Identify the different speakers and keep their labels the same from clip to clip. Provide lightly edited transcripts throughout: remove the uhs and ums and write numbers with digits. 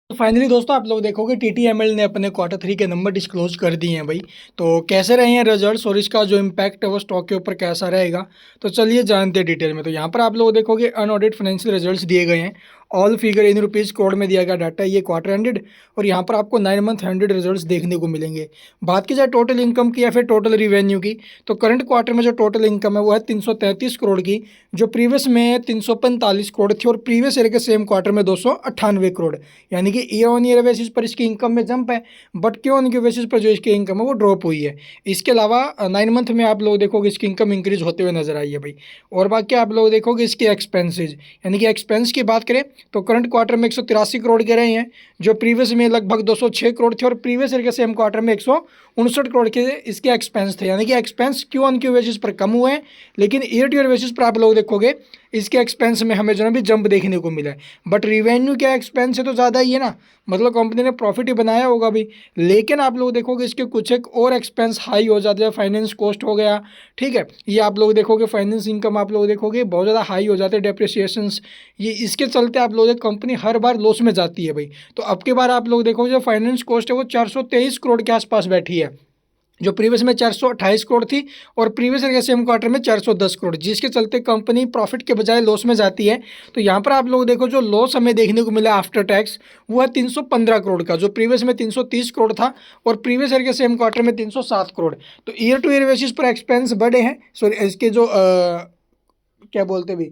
Speaker 1: तो फाइनली दोस्तों आप लोग देखोगे टीटीएमएल ने अपने क्वार्टर 3 के नंबर डिस्क्लोज कर दिए हैं भाई। तो कैसे रहे हैं रिजल्ट्स और इसका जो इम्पैक्ट है वो स्टॉक के ऊपर कैसा रहेगा, तो चलिए जानते हैं डिटेल में। तो यहाँ पर आप लोग देखोगे अनऑडिटेड फाइनेंशियल रिजल्ट्स दिए गए हैं। All figure in rupees code में दिया गया डाटा है, ये क्वार्टर एंडेड और यहाँ पर आपको 9 मंथ एंडेड रिजल्ट्स देखने को मिलेंगे। बात की जाए टोटल इनकम की या फिर टोटल रिवेन्यू की, तो करंट क्वार्टर में जो टोटल इनकम है वो है 333 करोड़ की, जो प्रीवियस में 345 करोड़ थी और प्रीवियस ईयर के सेम क्वार्टर में 298 करोड़। यानी कि ईयर ऑन ईयर बेसिस पर इसकी इनकम में जंप है, बट क्यों ऑन के बेसिस पर जो इसकी इनकम है वो ड्रॉप हुई है। इसके अलावा 9 मंथ में आप लोग देखोगे इसकी इनकम इंक्रीज होते हुए नजर आई है भाई। और बाकी आप लोग देखोगे इसके एक्सपेंसेज, यानी कि एक्सपेंस की बात करें तो करंट क्वार्टर में 183 करोड़ के रहे हैं, जो प्रीवियस में लगभग 206 करोड़ थे और प्रीवियस ईयर के सेम क्वार्टर में 159 करोड़ के इसके एक्सपेंस थे। यानी कि expense Q on Q basis पर कम हुए हैं, लेकिन ईयर टू ईयर बेसिस पर आप लोग देखोगे इसके एक्सपेंस में हमें जो है भी जंप देखने को मिला है। बट रिवेन्यू क्या एक्सपेंस है तो ज़्यादा ही है ना, मतलब कंपनी ने प्रॉफिट ही बनाया होगा भी। लेकिन आप लोग देखोगे इसके कुछ एक और एक्सपेंस हाई हो जाते हैं, फाइनेंस कॉस्ट हो गया, ठीक है, ये आप लोग देखोगे फाइनेंस इनकम आप लोग देखोगे बहुत ज़्यादा हाई हो जाते हैं, डेप्रिसिएशंस, ये इसके चलते आप लोग कंपनी हर बार लॉस में जाती है भाई। तो अब की बार आप लोग देखोगे जो फाइनेंस कॉस्ट है वो 423 करोड़ के आसपास बैठी है, जो प्रीवियस में 428 करोड़ थी और प्रीवियस ईयर के सेम क्वार्टर में 410 करोड़, जिसके चलते कंपनी प्रॉफिट के बजाय लॉस में जाती है। तो यहाँ पर आप लोग देखो जो लॉस हमें देखने को मिला आफ्टर टैक्स वो है 315 करोड़ का, जो प्रीवियस में 330 करोड़ था और प्रीवियस ईयर के सेम क्वार्टर में 307 करोड़। तो ईयर टू ईयर बेसिस पर एक्सपेंस बढ़े हैं, सॉरी इसके जो क्या बोलते भी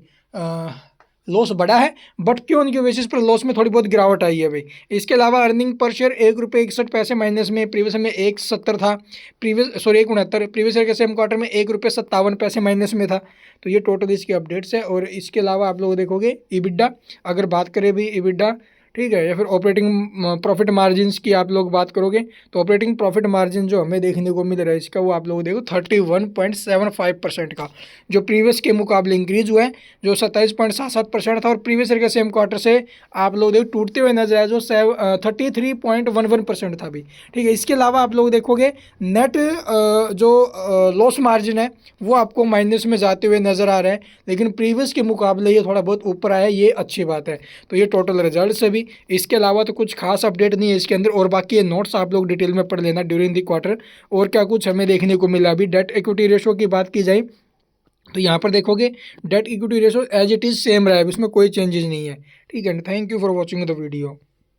Speaker 1: लॉस बढ़ा है, बट क्यों उनके बेसिस पर लॉस में थोड़ी बहुत गिरावट आई है भाई। इसके अलावा अर्निंग पर शेयर 1 रुपये 61 पैसे माइनस में, प्रीवियस में 1,70 था, प्रीवियस सॉरी 1,69, प्रीवियस ईयर के सेम क्वार्टर में 1 रुपये 57 पैसे माइनस में था। तो ये टोटल इसकी अपडेट्स है। और इसके अलावा आप लोग देखोगे ईबिटा, अगर बात करें भी ईबिटा, ठीक है, या फिर ऑपरेटिंग प्रॉफिट मार्जिन्स की आप लोग बात करोगे तो ऑपरेटिंग प्रॉफिट मार्जिन जो हमें देखने को मिल रहा है इसका वो आप लोग देखो 31.75% का, जो प्रीवियस के मुकाबले इंक्रीज हुआ है, जो 27.77% था और प्रीवियस ईयर के सेम क्वार्टर से आप लोग देखो टूटते हुए नजर आया जो 33.11% था भी, ठीक है। इसके अलावा आप लोग देखोगे नेट जो लॉस मार्जिन है वो आपको माइनस में जाते हुए नजर आ रहा है, लेकिन प्रीवियस के मुकाबले ये थोड़ा बहुत ऊपर आया है, ये अच्छी बात है। तो ये टोटल रिजल्ट से भी, इसके अलावा तो कुछ खास अपडेट नहीं है इसके अंदर। और बाकी ये नोट्स आप लोग डिटेल में पढ़ लेना ड्यूरिंग द क्वार्टर। और क्या कुछ हमें देखने को मिला, अभी डेट इक्विटी रेशो की बात की जाए तो यहाँ पर देखोगे debt equity ratio as it is same रहा है, इसमें कोई चेंजेस नहीं है, ठीक है। Thank you for watching the video.